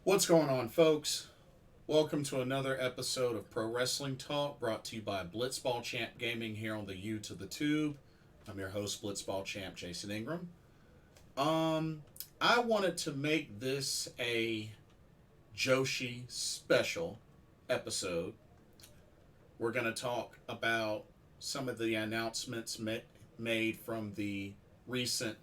What's going on, folks? Welcome to another episode of Pro Wrestling Talk brought to you by Blitzball Champ Gaming here on the U to the Tube. I'm your host, Blitzball Champ Jason Ingram. Um, I wanted to make this a Joshi special episode. We're going to talk about some of the announcements made from the recent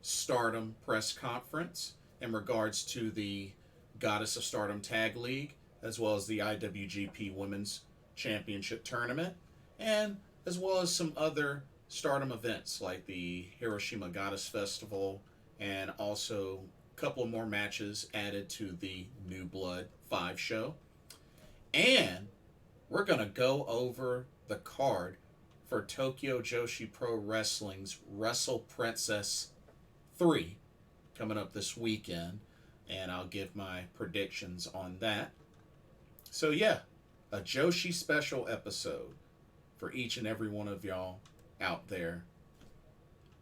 Stardom Press Conference in regards to the Goddess of Stardom Tag League, as well as the IWGP Women's Championship Tournament, and as well as some other Stardom events like the Hiroshima Goddess Festival, and also a couple more matches added to the New Blood 5 show. And we're going to go over the card for Tokyo Joshi Pro Wrestling's Wrestle Princess 3 coming up this weekend, and I'll give my predictions on that. So yeah, a Joshi special episode for each and every one of y'all out there.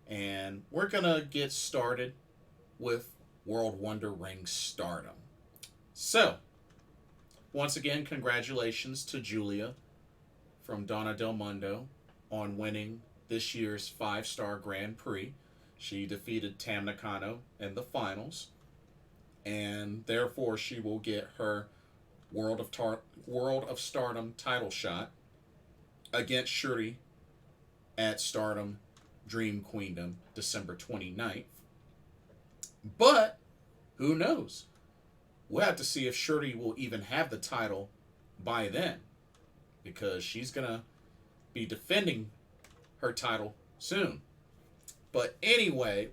And we're going to get started with World Wonder Ring Stardom. So, once again, congratulations to Julia from Donna Del Mundo on winning this year's 5-star Grand Prix. She defeated Tam Nakano in the finals, and therefore she will get her World of Stardom title shot against Shuri at Stardom Dream Queendom December 29th. But who knows? We'll have to see if Shuri will even have the title by then, because she's going to be defending her title soon. But anyway,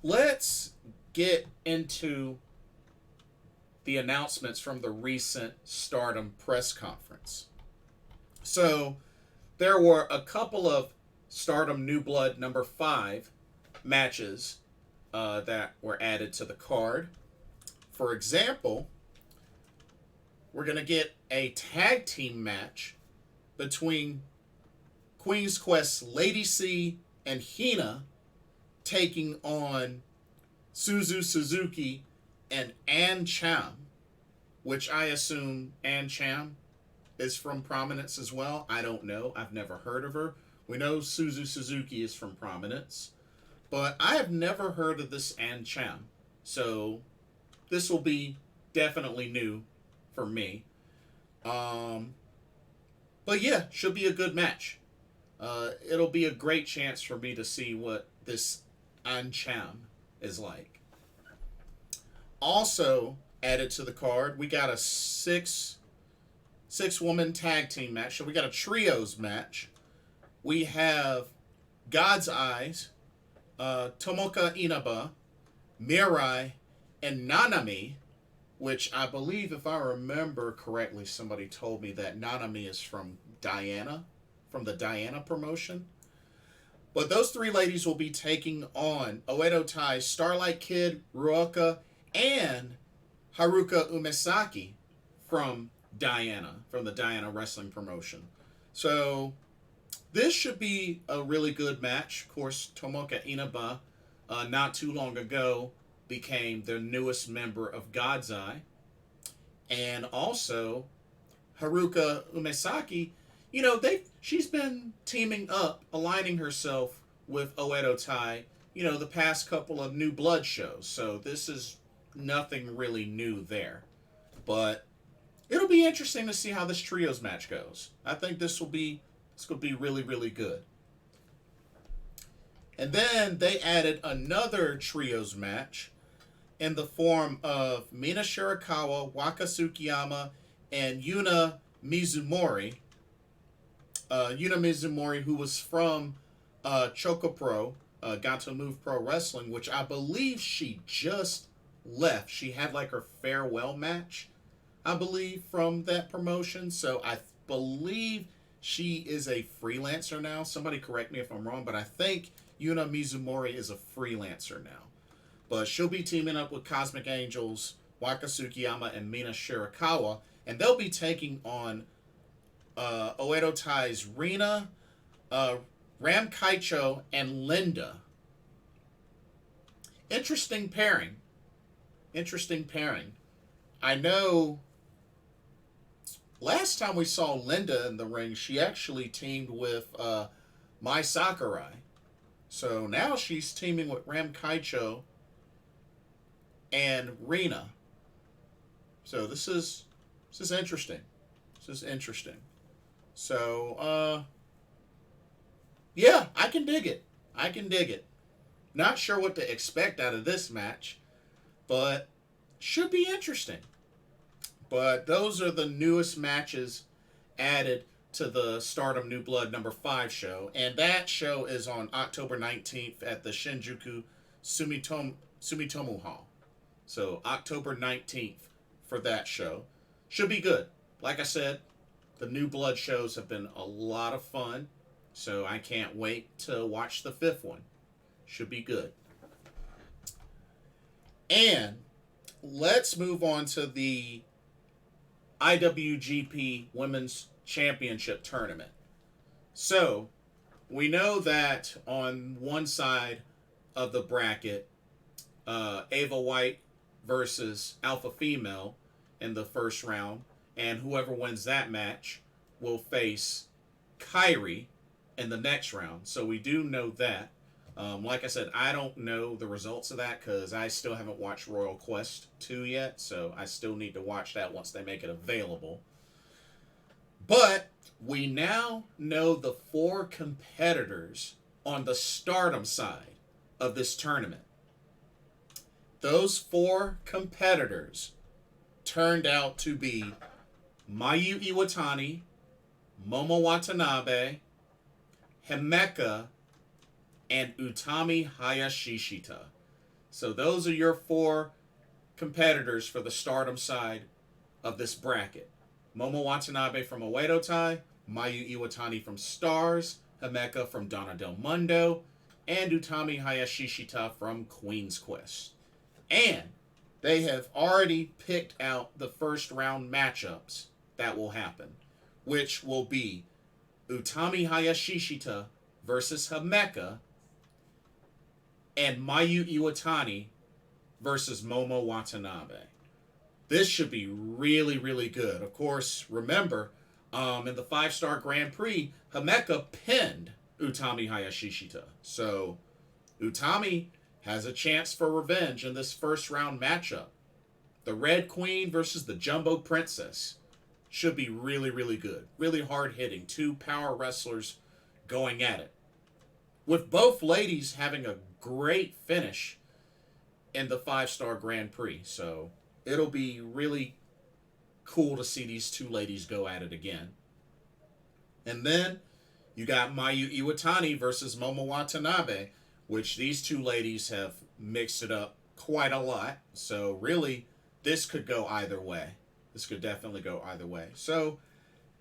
let's get into the announcements from the recent Stardom Press Conference. So, there were a couple of Stardom New Blood number 5 matches that were added to the card. For example, we're going to get a tag team match between Queen's Quest Lady C and Hina taking on Suzu Suzuki and Ann Cham, which I assume Ann Cham is from Prominence as well. I don't know. I've never heard of her. We know Suzu Suzuki is from Prominence, but I have never heard of this Ann Cham. So this will be definitely new for me. But yeah, should be a good match. It'll be a great chance for me to see what this Ann Cham is like. Also added to the card, we got a six-woman tag team match. So we got a trios match. We have God's Eyes, Tomoka Inaba, Mirai, and Nanami, which I believe, if I remember correctly, somebody told me that Nanami is from Diana, from the Diana promotion. But those three ladies will be taking on Oedo Tai's Starlight Kid, Ruoka, and Haruka Umesaki from Diana, from the Diana Wrestling promotion. So this should be a really good match. Of course, Tomoka Inaba, not too long ago, became the newest member of God's Eye. And also, Haruka Umesaki, she's been teaming up, aligning herself with Oedo Tai, the past couple of New Blood shows. So this is nothing really new there. But it'll be interesting to see how this trios match goes. I think this will be really, really good. And then they added another trios match in the form of Mina Shirakawa, Waka Tsukiyama, and Yuna Mizumori. Yuna Mizumori, who was from Choco Pro, Gato Move Pro Wrestling, which I believe she just left. She had like her farewell match, I believe, from that promotion. So I believe she is a freelancer now. Somebody correct me if I'm wrong, but I think Yuna Mizumori is a freelancer now. But she'll be teaming up with Cosmic Angels, Waka Tsukiyama, and Mina Shirakawa, and they'll be taking on Oedo Tai's Rina, Ram Kaicho, and Linda. Interesting pairing. I know last time we saw Linda in the ring, she actually teamed with Mai Sakurai. So now she's teaming with Ram Kaicho and Rina. So this is interesting. This is interesting. So yeah, I can dig it. I can dig it. Not sure what to expect out of this match, but should be interesting. But those are the newest matches added to the Stardom New Blood number 5 show. And that show is on October 19th at the Shinjuku Sumitomo Hall. So October 19th for that show. Should be good. Like I said, the New Blood shows have been a lot of fun. So I can't wait to watch the 5th one. Should be good. And let's move on to the IWGP Women's Championship Tournament. So, we know that on one side of the bracket, Ava White versus Alpha Female in the first round, and whoever wins that match will face Kairi in the next round. So we do know that. Like I said, I don't know the results of that because I still haven't watched Royal Quest 2 yet, so I still need to watch that once they make it available. But we now know the 4 competitors on the Stardom side of this tournament. Those 4 competitors turned out to be Mayu Iwatani, Momo Watanabe, Himeka, and Utami Hayashishita. So those are your 4 competitors for the Stardom side of this bracket. Momo Watanabe from Oedo Tai, Mayu Iwatani from Stars, Himeka from Donna Del Mundo, and Utami Hayashishita from Queen's Quest. And they have already picked out the first round matchups that will happen, which will be Utami Hayashishita versus Himeka, and Mayu Iwatani versus Momo Watanabe. This should be really, really good. Of course, remember, in the 5-star Grand Prix, Himeka pinned Utami Hayashishita. So, Utami has a chance for revenge in this first round matchup. The Red Queen versus the Jumbo Princess should be really, really good. Really hard hitting. 2 power wrestlers going at it. With both ladies having a great finish in the 5-star Grand Prix. So it'll be really cool to see these 2 ladies go at it again. And then you got Mayu Iwatani versus Momo Watanabe, which these 2 ladies have mixed it up quite a lot. So really, this could go either way. This could definitely go either way. So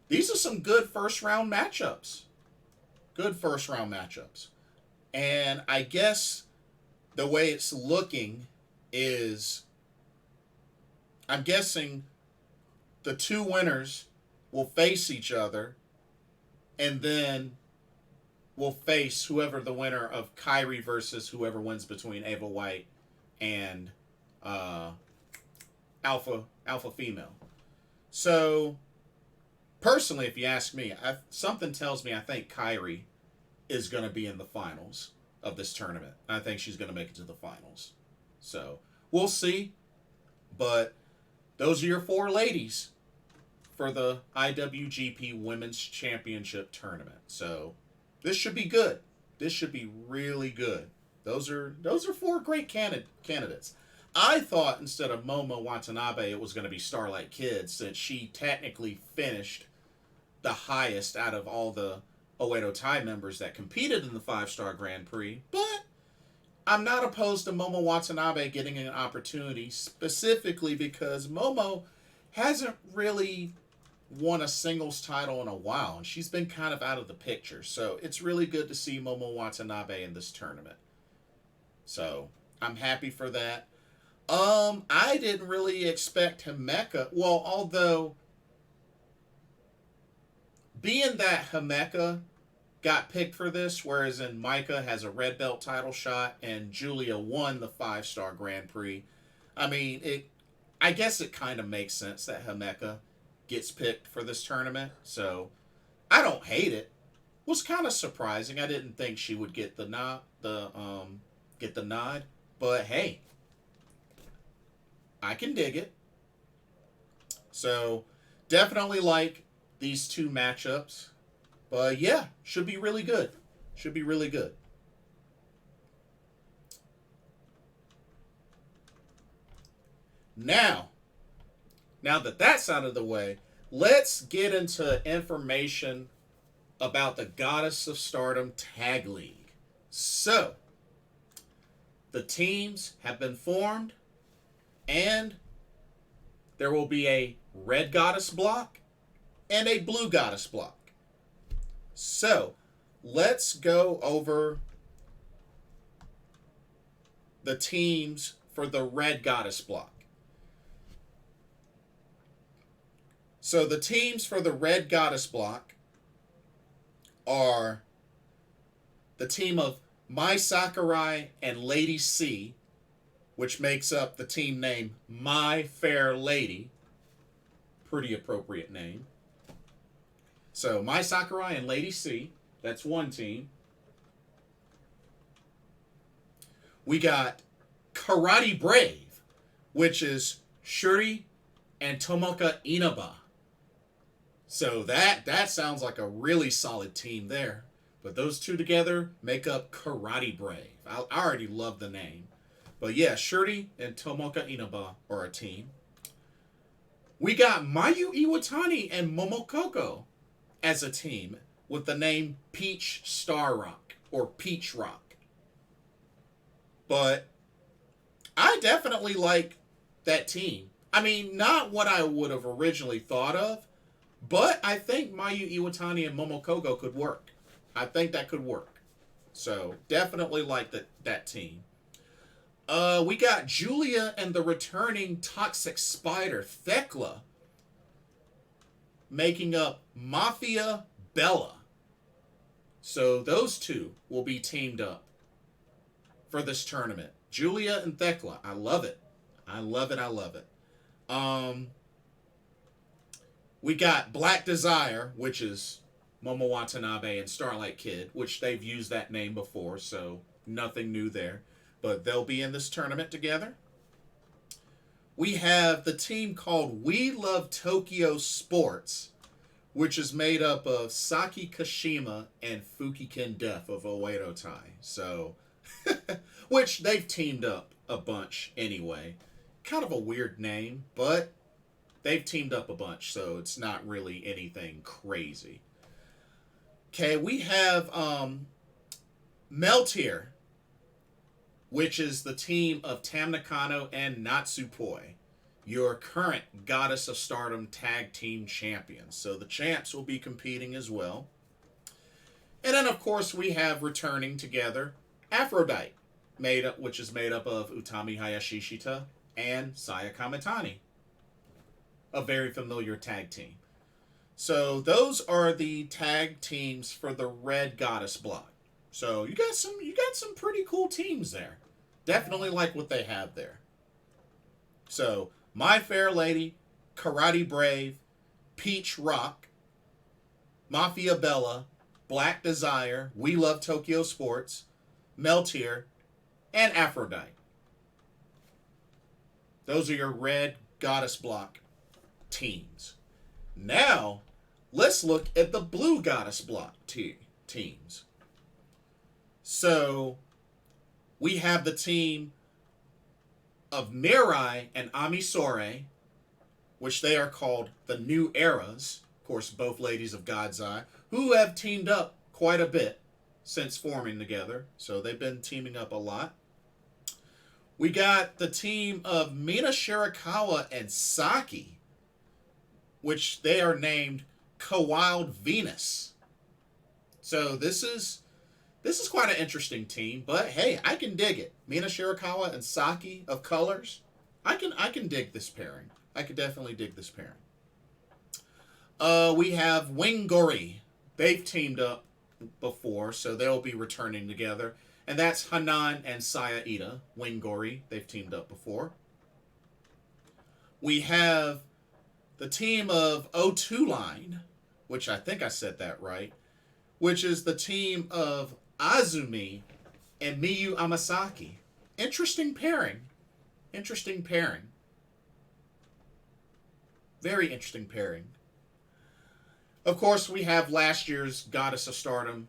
these are some good first round matchups. Good first round matchups. And I guess the way it's looking is, I'm guessing the 2 winners will face each other, and then will face whoever the winner of Kairi versus whoever wins between Ava White and Alpha Female. So, personally, if you ask me, something tells me I think Kairi is going to be in the finals of this tournament. I think she's going to make it to the finals. So, we'll see. But those are your 4 ladies for the IWGP Women's Championship Tournament. So, this should be good. This should be really good. Those are 4 great candidates. I thought instead of Momo Watanabe, it was going to be Starlight Kid, since she technically finished the highest out of all the Oedo Tai members that competed in the 5-star Grand Prix. But I'm not opposed to Momo Watanabe getting an opportunity, specifically because Momo hasn't really won a singles title in a while, and she's been kind of out of the picture. So it's really good to see Momo Watanabe in this tournament. So I'm happy for that. I didn't really expect Himeka. Well, although, being that Himeka got picked for this, whereas in Micah has a red belt title shot and Julia won the 5-star Grand Prix, I mean, I guess it kind of makes sense that Himeka gets picked for this tournament. So I don't hate it. Was kind of surprising. I didn't think she would get the nod. Get the nod. But hey, I can dig it. So definitely like these two matchups. But yeah, should be really good. Should be really good. Now that that's out of the way, let's get into information about the Goddess of Stardom Tag League. So, the teams have been formed, and there will be a red goddess block and a blue goddess block. So, let's go over the teams for the red goddess block. So, the teams for the red goddess block are the team of Mai Sakurai and Lady C, which makes up the team name My Fair Lady. Pretty appropriate name. So Mai Sakurai and Lady C, that's one team. We got Karate Brave, which is Shuri and Tomoka Inaba. So that sounds like a really solid team there. But those two together make up Karate Brave. I already love the name. But yeah, Shuri and Tomoka Inaba are a team. We got Mayu Iwatani and Momokoko as a team with the name Peach Star Rock or Peach Rock. But I definitely like that team. I mean, not what I would have originally thought of, but I think Mayu Iwatani and Momokoko could work. I think that could work. So, definitely like that team. We got Julia and the returning Toxic Spider, Thekla, making up Mafia Bella. So, those two will be teamed up for this tournament. Julia and Thekla. I love it. I love it. I love it. We got Black Desire, which is Momo Watanabe and Starlight Kid, which they've used that name before, so nothing new there. But they'll be in this tournament together. We have the team called We Love Tokyo Sports, which is made up of Saki Kashima and Fukiken Def of Oedo Tai. So, which they've teamed up a bunch anyway. Kind of a weird name, but they've teamed up a bunch, so it's not really anything crazy. Okay, we have Meltier, which is the team of Tam Nakano and Natsupoi, your current Goddess of Stardom Tag Team Champions. So the champs will be competing as well. And then, of course, we have returning together Aphrodite, which is made up of Utami Hayashishita and Saya Kamitani, a very familiar tag team. So those are the tag teams for the Red Goddess block. So you got some pretty cool teams there. Definitely like what they have there. So My Fair Lady, Karate Brave, Peach Rock, Mafia Bella, Black Desire, We Love Tokyo Sports, Meltier, and Aphrodite. Those are your Red Goddess block teams. Now, let's look at the Blue Goddess block teams. So, we have the team of Mirai and Amisore, which they are called the New Eras. Of course, both ladies of God's Eye, who have teamed up quite a bit since forming together. So, they've been teaming up a lot. We got the team of Mina Shirakawa and Saki, which they are named Kawild Venus. So this is quite an interesting team, but hey, I can dig it. Mina Shirakawa and Saki of Colors. I can dig this pairing. I could definitely dig this pairing. We have Wingori. They've teamed up before, so they'll be returning together. And that's Hanan and Saya Ida. Wingori, they've teamed up before. We have the team of O2 Line, which I think I said that right, which is the team of Azumi and Miyu Amasaki. Interesting pairing. Interesting pairing. Very interesting pairing. Of course, we have last year's Goddess of Stardom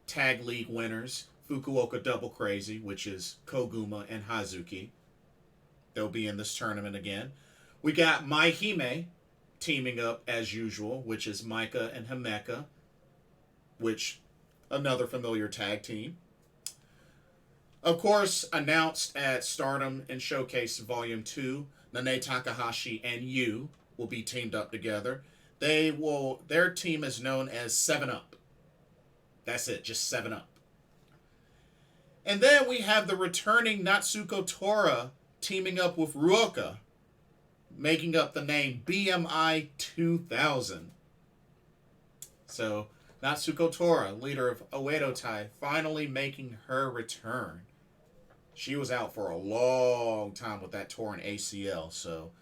Tag League winners, Fukuoka Double Crazy, which is Koguma and Hazuki. They'll be in this tournament again. We got Mai Hime teaming up as usual, which is Micah and Himeka, which another familiar tag team. Of course, announced at Stardom and Showcase Volume 2, Nanae Takahashi and Yu will be teamed up together. Their team is known as 7-Up. That's it, just 7-Up. And then we have the returning Natsuko Tora teaming up with Ruoka, making up the name BMI 2000. So, Natsuko Tora, leader of Oedo Tai, finally making her return. She was out for a long time with that torn ACL, so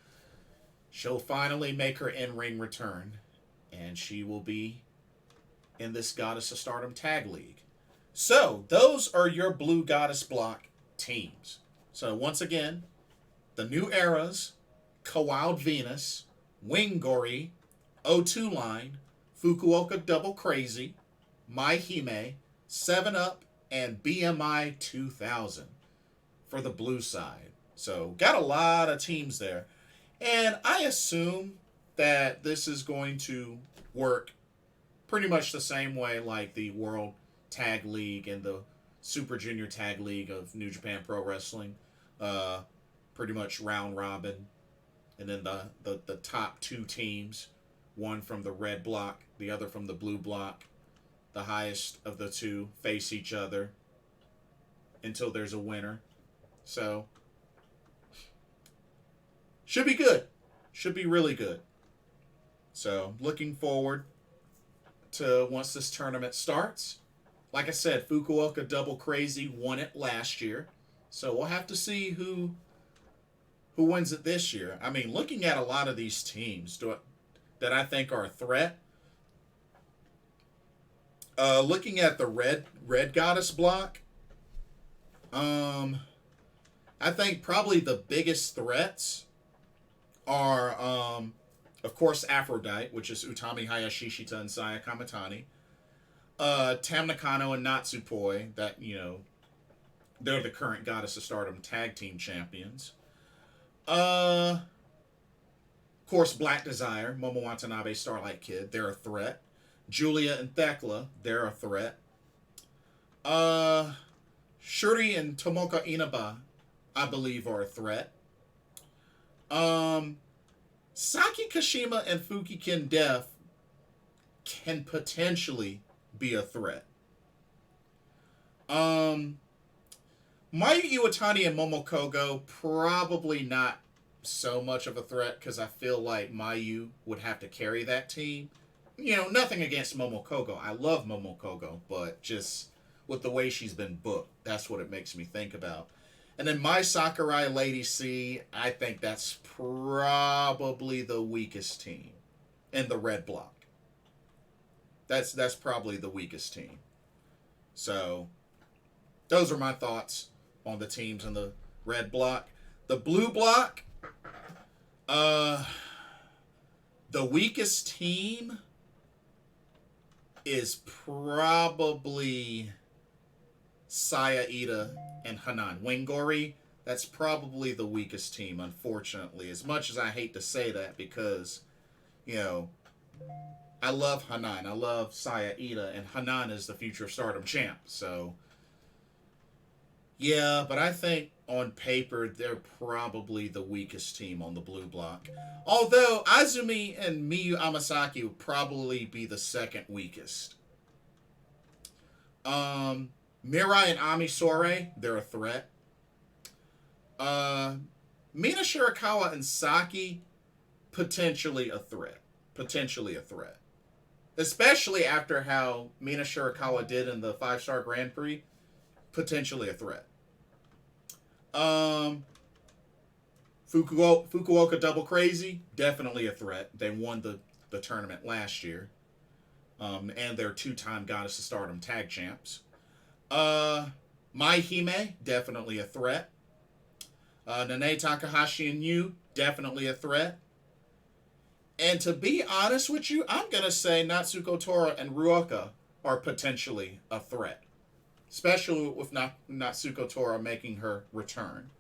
she'll finally make her in-ring return, and she will be in this Goddess of Stardom Tag League. So, those are your Blue Goddess Block teams. So, once again, the New Eras, Kawild Venus, Wingori, O2 Line, Fukuoka Double Crazy, Mai Hime, 7-Up, and BMI 2000 for the blue side. So, got a lot of teams there. And I assume that this is going to work pretty much the same way like the World Tag League and the Super Junior Tag League of New Japan Pro Wrestling. Pretty much round robin. And then the top two teams, one from the red block, the other from the blue block. The highest of the two face each other until there's a winner. So, should be good. Should be really good. So, looking forward to once this tournament starts. Like I said, Fukuoka Double Crazy won it last year. So, we'll have to see who wins it this year. I mean, looking at a lot of these teams that I think are a threat. Looking at the red Goddess block, I think probably the biggest threats are, of course, Aphrodite, which is Utami Hayashishita and Saya Kamitani. Tam Nakano and Natsupoi, that, they're the current Goddess of Stardom Tag Team Champions. Of course, Black Desire, Momo Watanabe, Starlight Kid, they're a threat. Julia and Thekla, they're a threat. Shuri and Tomoka Inaba, I believe, are a threat. Saki Kashima and Fukiken Def can potentially be a threat. Mayu Iwatani and Momo Kogo, probably not so much of a threat because I feel like Mayu would have to carry that team. Nothing against Momo Kogo. I love Momo Kogo, but just with the way she's been booked, that's what it makes me think about. And then Mai Sakurai, Lady C, I think that's probably the weakest team in the red block. That's probably the weakest team. So, those are my thoughts on the teams in the red block. The blue block, the weakest team is probably Saya Ida and Hanan. Wingori, that's probably the weakest team, unfortunately. As much as I hate to say that because, I love Hanan. I love Saya Ida, and Hanan is the future Stardom champ. So, yeah, but I think on paper they're probably the weakest team on the blue block. Although Azumi and Miyu Amasaki would probably be the second weakest. Mirai and Ami Sourei, they're a threat. Mina Shirakawa and Saki, potentially a threat. Especially after how Mina Shirakawa did in the 5-star Grand Prix. Potentially a threat. Fukuoka Double Crazy, definitely a threat. They won the tournament last year. And they're two-time Goddess of Stardom tag champs. Mai Hime, definitely a threat. Nanae Takahashi and Yu, definitely a threat. And to be honest with you, I'm going to say Natsuko Tora and Ruoka are potentially a threat. Especially with Natsuko Tora making her return.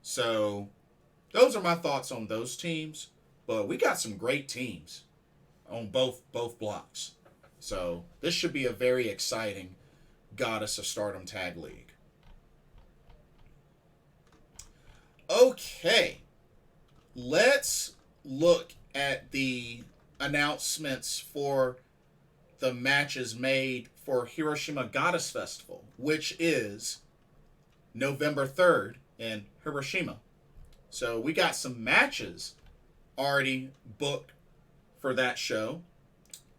So, those are my thoughts on those teams. But we got some great teams on both blocks. So, this should be a very exciting Goddess of Stardom Tag League. Okay. Let's look at the announcements for the matches made for Hiroshima Goddess Festival, which is November 3rd in Hiroshima. So we got some matches already booked for that show.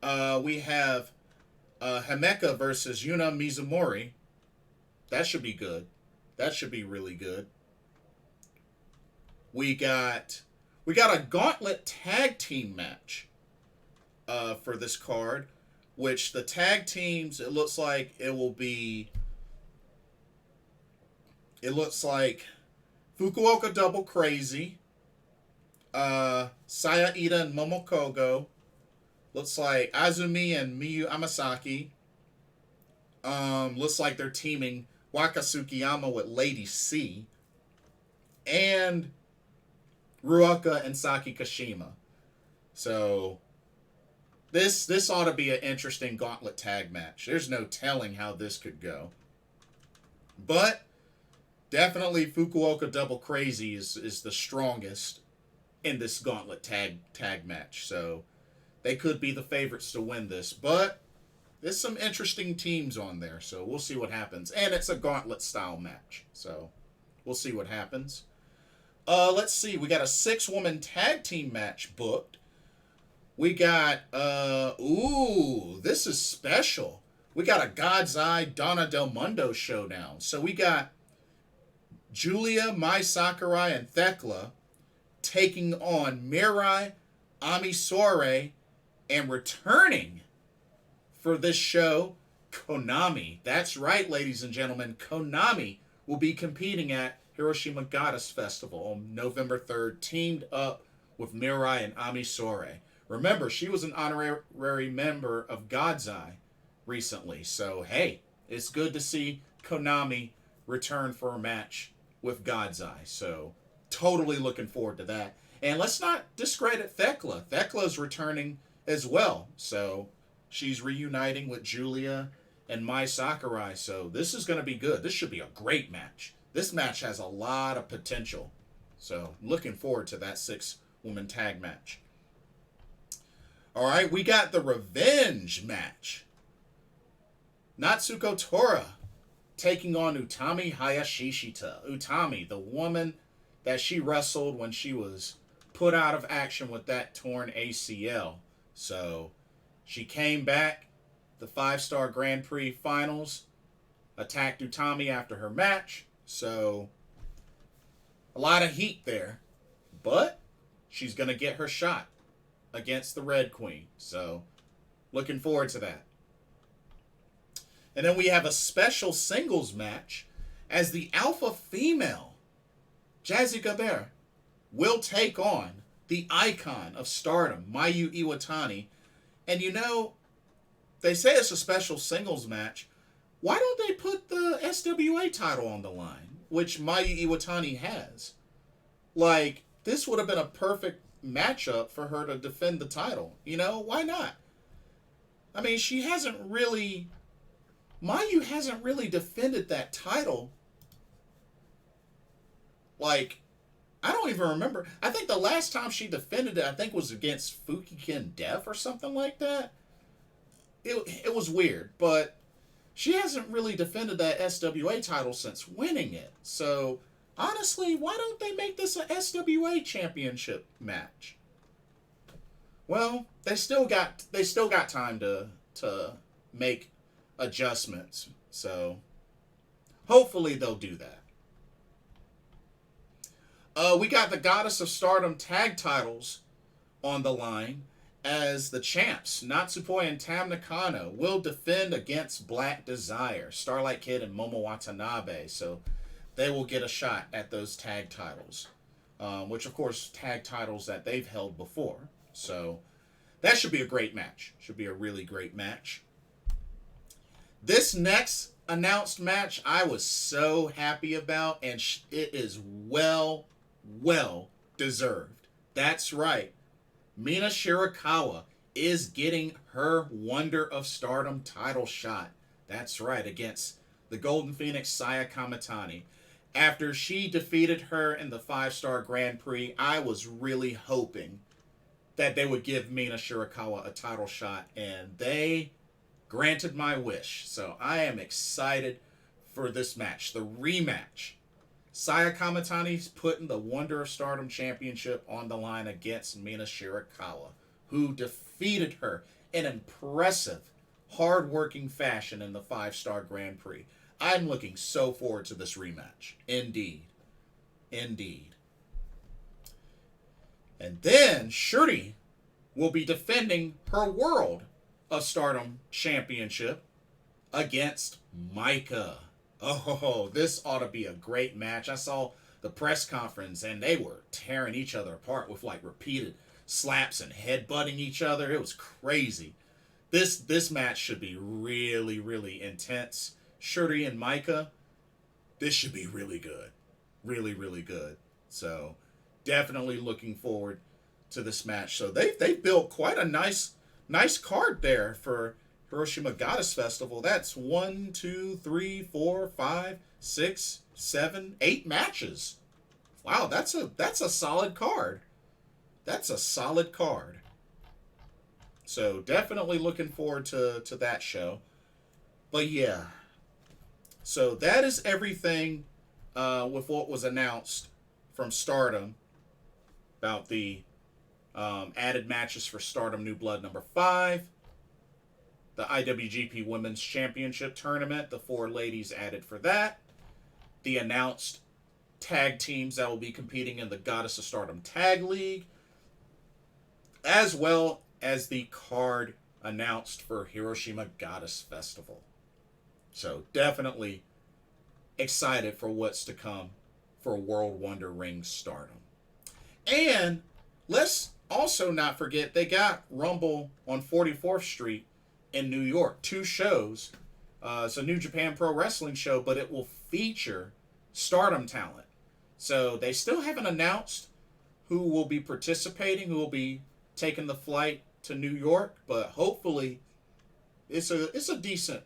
We have Himeka versus Yuna Mizumori. That should be good. That should be really good. We got a gauntlet tag team match for this card, which the tag teams, it looks like Fukuoka Double Crazy, Saya Ida and Momokogo. Looks like Azumi and Miyu Amasaki. Looks like they're teaming Waka Tsukiyama with Lady C. And Ruoka and Saki Kashima. So this ought to be an interesting gauntlet tag match. There's no telling how this could go. But definitely Fukuoka Double Crazy is the strongest in this gauntlet tag match. So they could be the favorites to win this. But there's some interesting teams on there. So we'll see what happens. And it's a gauntlet style match. So we'll see what happens. Let's see. We got a 6-woman tag team match booked. We got, this is special. We got a God's Eye Donna Del Mundo showdown. So we got Julia, Mai Sakurai, and Thekla taking on Mirai, Ami Sourei, and returning for this show, Konami. That's right, ladies and gentlemen. Konami will be competing at Hiroshima Goddess Festival on November 3rd, teamed up with Mirai and Ami Sourei. Remember, she was an honorary member of God's Eye recently. So, hey, it's good to see Konami return for a match with God's Eye. So, totally looking forward to that. And let's not discredit Thekla. Thekla's returning as well. So, she's reuniting with Julia and Mai Sakurai. So, this is going to be good. This should be a great match. This match has a lot of potential. So, looking forward to that 6-woman tag match. All right, we got the revenge match. Natsuko Tora taking on Utami Hayashishita. Utami, the woman that she wrestled when she was put out of action with that torn ACL. So, she came back, the 5-star Grand Prix finals, attacked Utami after her match. So, a lot of heat there. But, she's going to get her shot against the Red Queen. So, looking forward to that. And then we have a special singles match as the alpha female, Jazzy Gabert, will take on the icon of Stardom, Mayu Iwatani. And you know, they say it's a special singles match. Why don't they put the SWA title on the line, which Mayu Iwatani has? Like, this would have been a perfect matchup for her to defend the title. You know, why not? I mean, Mayu hasn't really defended that title. Like, I don't even remember. I think the last time she defended it, I think was against Fukigen Dev or something like that. It was weird, but she hasn't really defended that SWA title since winning it. So, honestly, why don't they make this a SWA championship match? Well, they still got time to make adjustments. So, hopefully they'll do that. We got the Goddess of Stardom tag titles on the line as the champs, Natsupoi and Tam Nakano, will defend against Black Desire, Starlight Kid and Momo Watanabe. So they will get a shot at those tag titles, which, of course, tag titles that they've held before. So that should be a great match. Should be a really great match. This next announced match I was so happy about, and it is well deserved. That's right. Mina Shirakawa is getting her Wonder of Stardom title shot. That's right, against the Golden Phoenix Saya Kamitani. After she defeated her in the 5-star Grand Prix, I was really hoping that they would give Mina Shirakawa a title shot, and they granted my wish. So I am excited for this match, the rematch. Saya Kamitani's putting the Wonder of Stardom Championship on the line against Mina Shirakawa, who defeated her in impressive, hard-working fashion in the 5-star Grand Prix. I'm looking so forward to this rematch. Indeed. Indeed. And then Shuri will be defending her World of Stardom Championship against Micah. Oh, this ought to be a great match. I saw the press conference and they were tearing each other apart with like repeated slaps and headbutting each other. It was crazy. This match should be really, really intense. Shuri and Micah, this should be really good. Really, really good. So definitely looking forward to this match. So they built quite a nice card there for Hiroshima Goddess Festival. That's 1, 2, 3, 4, 5, 6, 7, 8 matches. Wow, that's a solid card. That's a solid card. So definitely looking forward to that show. But yeah. So that is everything with what was announced from Stardom about the added matches for Stardom New Blood number 5. The IWGP Women's Championship Tournament, the 4 ladies added for that. The announced tag teams that will be competing in the Goddess of Stardom Tag League. As well as the card announced for Hiroshima Goddess Festival. So definitely excited for what's to come for World Wonder Ring Stardom. And let's also not forget they got Rumble on 44th Street in New York. 2 shows. It's a New Japan Pro Wrestling show, but it will feature Stardom talent. So they still haven't announced who will be participating, who will be taking the flight to New York, but hopefully it's a decent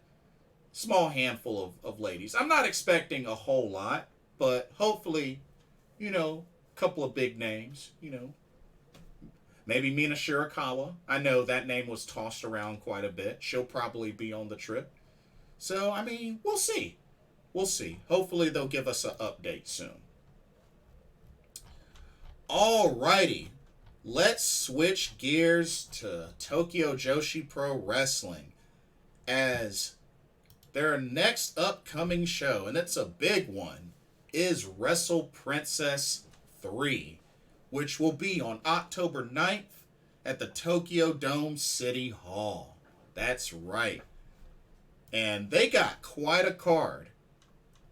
small handful of ladies. I'm not expecting a whole lot, but hopefully, a couple of big names, Maybe Mina Shirakawa. I know that name was tossed around quite a bit. She'll probably be on the trip. So, we'll see. We'll see. Hopefully they'll give us an update soon. Alrighty. Let's switch gears to Tokyo Joshi Pro Wrestling as their next upcoming show, and it's a big one, is Wrestle Princess 3, which will be on October 9th at the Tokyo Dome City Hall. That's right. And they got quite a card.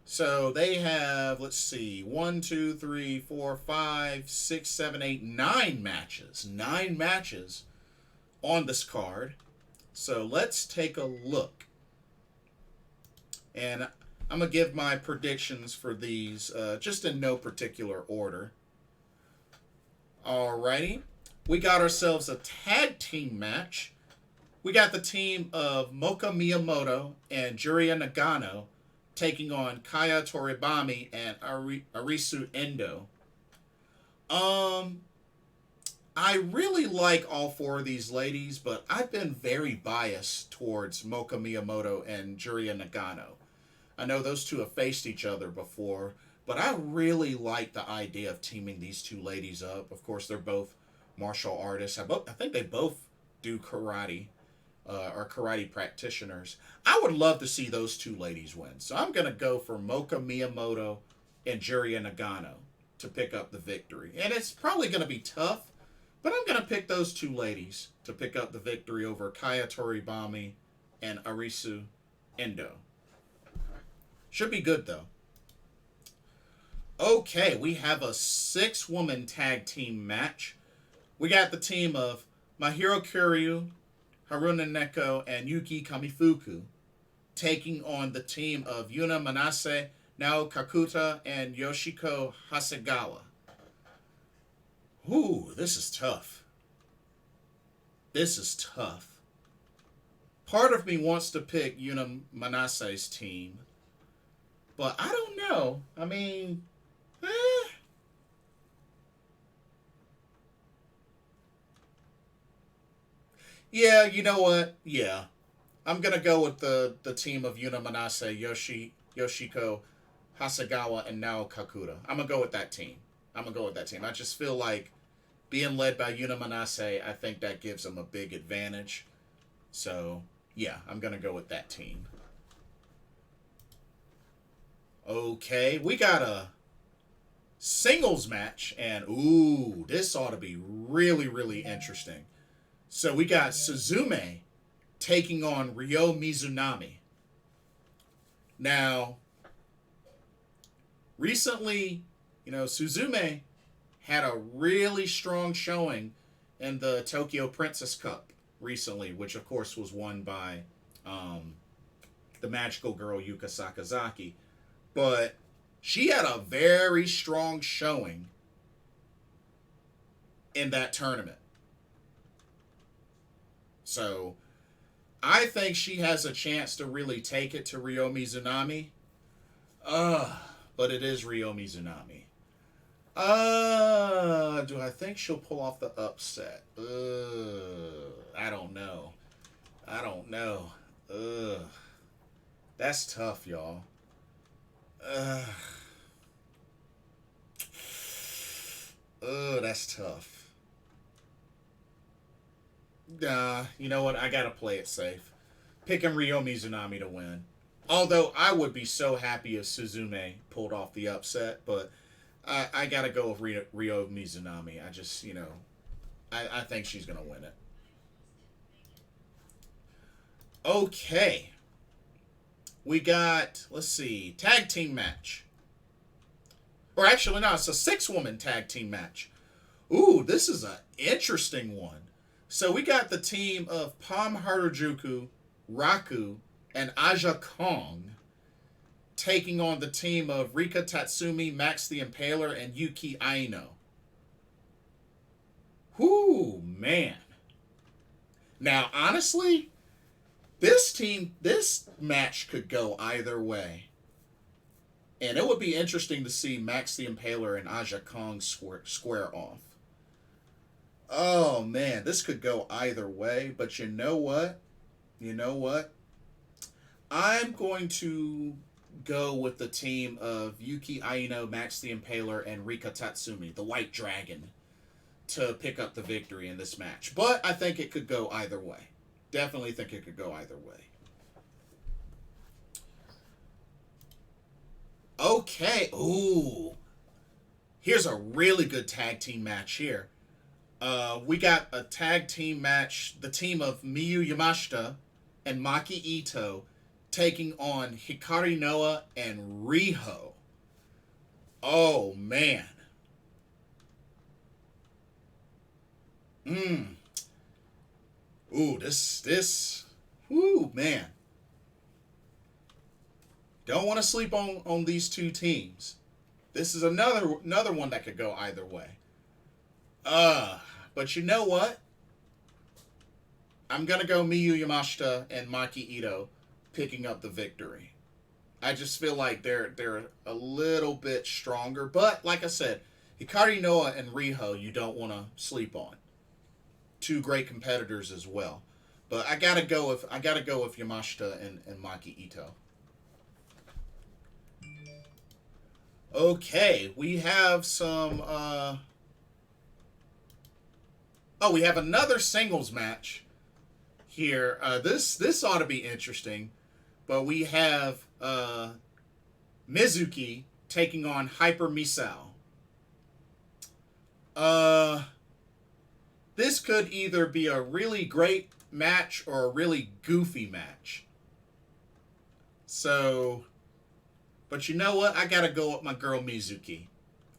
So they have, 1, 2, 3, 4, 5, 6, 7, 8, 9 matches. 9 matches on this card. So let's take a look. And I'm going to give my predictions for these just in no particular order. Alrighty. We got ourselves a tag team match. We got the team of Moka Miyamoto and Juria Nagano taking on Kaya Toribami and Arisu Endo. I really like all 4 of these ladies, but I've been very biased towards Moka Miyamoto and Juria Nagano. I know those two have faced each other before, but I really like the idea of teaming these 2 ladies up. Of course, they're both martial artists. I think they both do karate, are karate practitioners. I would love to see those 2 ladies win. So I'm going to go for Moka Miyamoto and Juria Nagano. to pick up the victory. And it's probably going to be tough, but I'm going to pick those two ladies to pick up the victory over Kaya Toribami and Arisu Endo. Should be good, though. Okay, we have a 6-woman tag team match. We got the team of Mahiro Kuryu, Haruna Neko, and Yuki Kamifuku taking on the team of Yuna Manase, Nao Kakuta, and Yoshiko Hasegawa. Ooh, this is tough. This is tough. Part of me wants to pick Yuna Manase's team, but I don't know. I mean, yeah, you know what? Yeah. I'm going to go with the team of Yuna Manase, Yoshiko Hasegawa, and Nao Kakuta. I'm going to go with that team. I just feel like being led by Yuna Manase, I think that gives them a big advantage. So, yeah, I'm going to go with that team. Okay, we got a singles match, and ooh, this ought to be really, really interesting. So we got Suzume taking on Ryo Mizunami. Now, recently, Suzume had a really strong showing in the Tokyo Princess Cup recently, which of course was won by the magical girl Yuka Sakazaki. But she had a very strong showing in that tournament. So, I think she has a chance to really take it to Ryo Mizunami. But it is Ryo Mizunami. Do I think she'll pull off the upset? I don't know. That's tough, y'all. That's tough. Nah, you know what? I gotta play it safe. Picking Ryo Mizunami to win. Although I would be so happy if Suzume pulled off the upset, but I gotta go with Ryo Mizunami. I just, I think she's gonna win it. Okay. We got, let's see, tag team match. Or actually, no, it's a 6-woman tag team match. Ooh, this is an interesting one. So we got the team of Pam Harajuku, Raku, and Aja Kong taking on the team of Rika Tatsumi, Max the Impaler, and Yuki Aino. Whoo, man. Now, honestly, this match could go either way. And it would be interesting to see Max the Impaler and Aja Kong square off. Oh, man, this could go either way. But you know what? I'm going to go with the team of Yuki Aino, Max the Impaler, and Rika Tatsumi, the White Dragon, to pick up the victory in this match. But I think it could go either way. Definitely think it could go either way. Okay. Ooh. Here's a really good tag team match here. We got a tag team match. The team of Miyu Yamashita and Maki Ito taking on Hikari Noa and Riho. Oh, man. Ooh, ooh, man. Don't want to sleep on these two teams. This is another one that could go either way. But you know what? I'm going to go Miyu Yamashita and Maki Ito picking up the victory. I just feel like they're a little bit stronger. But, like I said, Hikari Noa and Riho, you don't want to sleep on. Two great competitors as well. But I gotta go with Yamashita and Maki Ito. Okay, we have some we have another singles match here. This ought to be interesting. But we have Mizuki taking on Hyper Misao. Uh, this could either be a really great match or a really goofy match. So, but you know what? I gotta go with my girl Mizuki.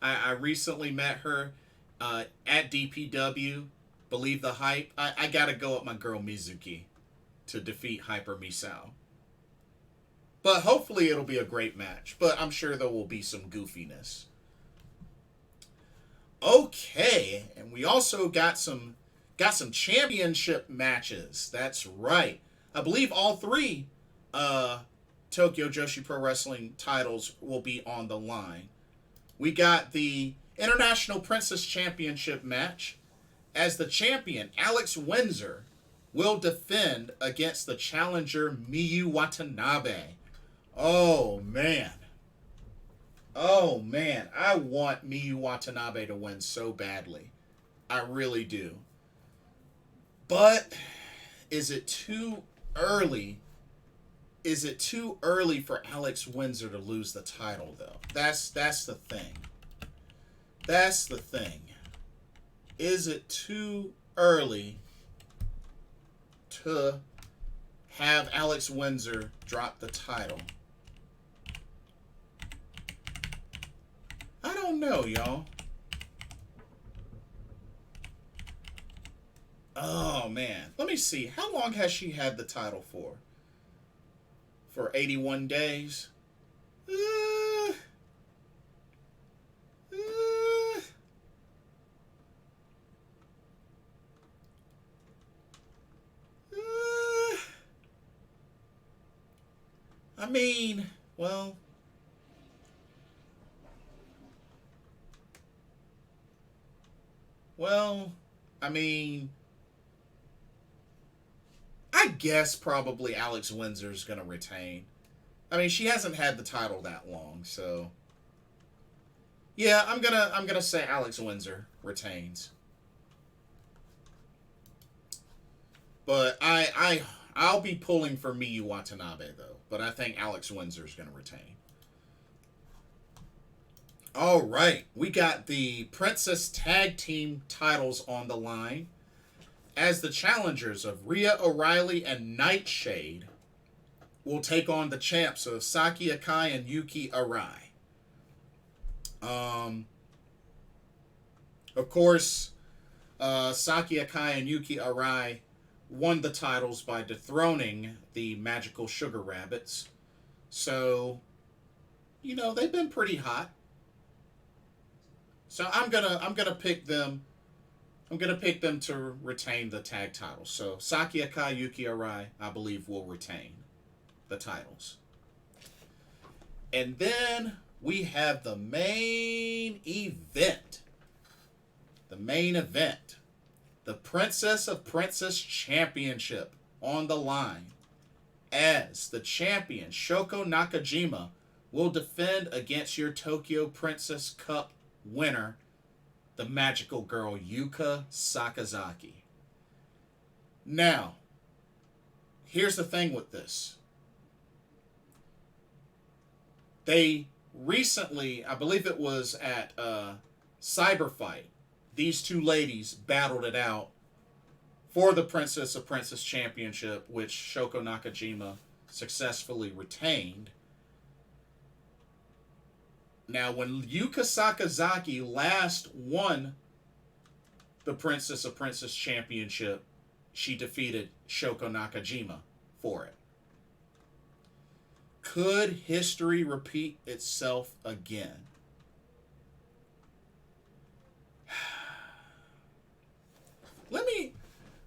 I recently met her at DPW. Believe the hype. I gotta go with my girl Mizuki to defeat Hyper Misao. But hopefully it'll be a great match. But I'm sure there will be some goofiness. Okay, and we also got some championship matches. That's right. I believe all three Tokyo Joshi Pro Wrestling titles will be on the line. We got the International Princess Championship match, as the champion Alex Windsor will defend against the challenger Miyu Watanabe. Oh man. Oh man, I want Miyu Watanabe to win so badly. I really do. But is it too early? Is it too early for Alex Windsor to lose the title though? That's the thing. That's the thing. Is it too early to have Alex Windsor drop the title? I don't know, y'all. Oh, man. Let me see. How long has she had the title for? For 81 days? Uh, uh, I mean, well... Well, I mean, I guess probably Alex Windsor's going to retain. I mean, she hasn't had the title that long, so yeah, I'm gonna say Alex Windsor retains. But I'll be pulling for Miyu Watanabe though. But I think Alex Windsor's going to retain. All right, we got the Princess Tag Team titles on the line, as the challengers of Rhea O'Reilly and Nightshade will take on the champs of Saki Akai and Yuki Arai. Of course, Saki Akai and Yuki Arai won the titles by dethroning the Magical Sugar Rabbits. So, they've been pretty hot. So I'm gonna pick them. I'm gonna pick them to retain the tag titles. So Saki Akai, Yuki Arai, I believe, will retain the titles. And then we have the main event. The main event. The Princess of Princess Championship on the line, as the champion Shoko Nakajima will defend against your Tokyo Princess Cup winner, the magical girl Yuka Sakazaki. Now, here's the thing with this. They recently, I believe it was at Cyberfight, these two ladies battled it out for the Princess of Princess Championship, which Shoko Nakajima successfully retained. Now, when Yuka Sakazaki last won the Princess of Princess Championship, she defeated Shoko Nakajima for it. Could history repeat itself again?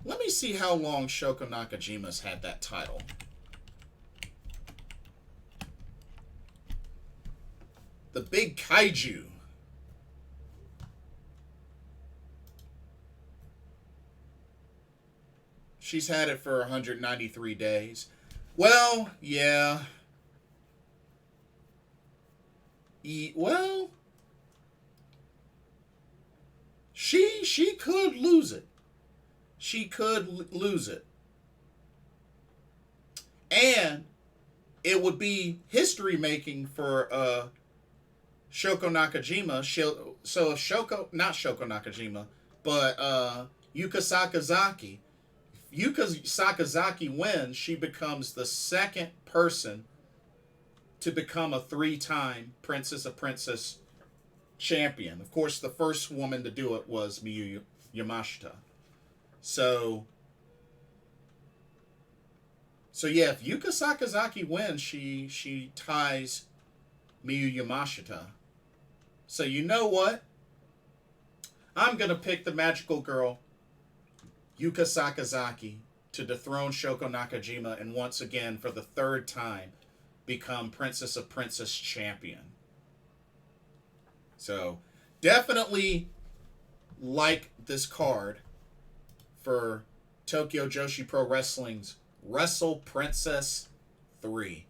Let me see how long Shoko Nakajima's had that title. The Big Kaiju. She's had it for 193 days. Well, yeah. Well, she could lose it. She could lose it. And it would be history making for Shoko Nakajima, so if not Shoko Nakajima, but Yuka Sakazaki. Yuka Sakazaki wins, she becomes the second person to become a 3-time Princess of Princess champion. Of course, the first woman to do it was Miyu Yamashita. So yeah, if Yuka Sakazaki wins, she ties Miyu Yamashita. So you know what? I'm going to pick the magical girl, Yuka Sakazaki, to dethrone Shoko Nakajima and once again, for the third time, become Princess of Princess champion. So definitely like this card for Tokyo Joshi Pro Wrestling's Wrestle Princess 3.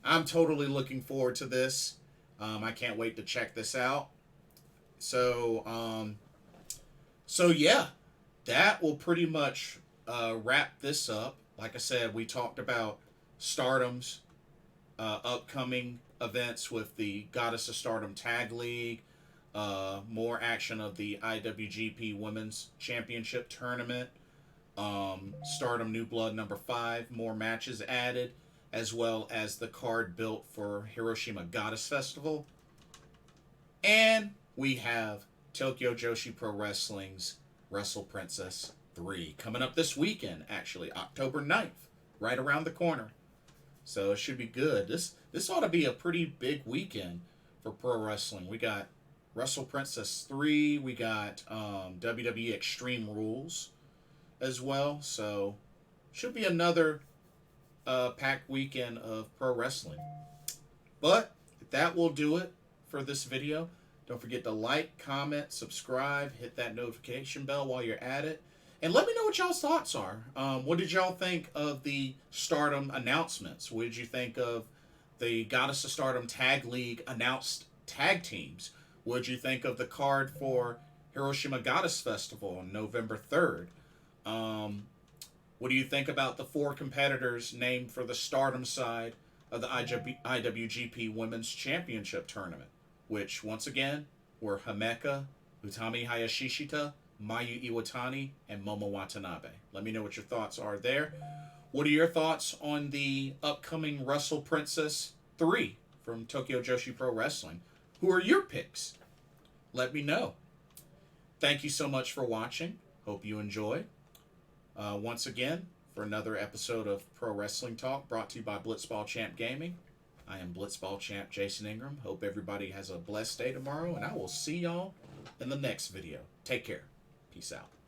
I'm totally looking forward to this. I can't wait to check this out. So yeah, that will pretty much wrap this up. Like I said, we talked about Stardom's upcoming events with the Goddess of Stardom Tag League, more action of the IWGP Women's Championship Tournament, Stardom New Blood number 5, more matches added, as well as the card built for Hiroshima Goddess Festival. And we have Tokyo Joshi Pro Wrestling's Wrestle Princess 3 coming up this weekend, actually, October 9th, right around the corner. So it should be good. This ought to be a pretty big weekend for pro wrestling. We got Wrestle Princess 3, we got WWE Extreme Rules as well. So should be another packed weekend of pro wrestling. But that will do it for this video. Don't forget to like, comment, subscribe, hit that notification bell while you're at it. And let me know what y'all's thoughts are. What did y'all think of the Stardom announcements? What did you think of the Goddess of Stardom Tag League announced tag teams? What did you think of the card for Hiroshima Goddess Festival on November 3rd? What do you think about the 4 competitors named for the Stardom side of the IWGP Women's Championship Tournament? Which, once again, were Himeka, Utami Hayashishita, Mayu Iwatani, and Momo Watanabe. Let me know what your thoughts are there. What are your thoughts on the upcoming Wrestle Princess 3 from Tokyo Joshi Pro Wrestling? Who are your picks? Let me know. Thank you so much for watching. Hope you enjoyed. Once again, for another episode of Pro Wrestling Talk brought to you by Blitzball Champ Gaming. I am Blitzball Champ Jason Ingram. Hope everybody has a blessed day tomorrow, and I will see y'all in the next video. Take care. Peace out.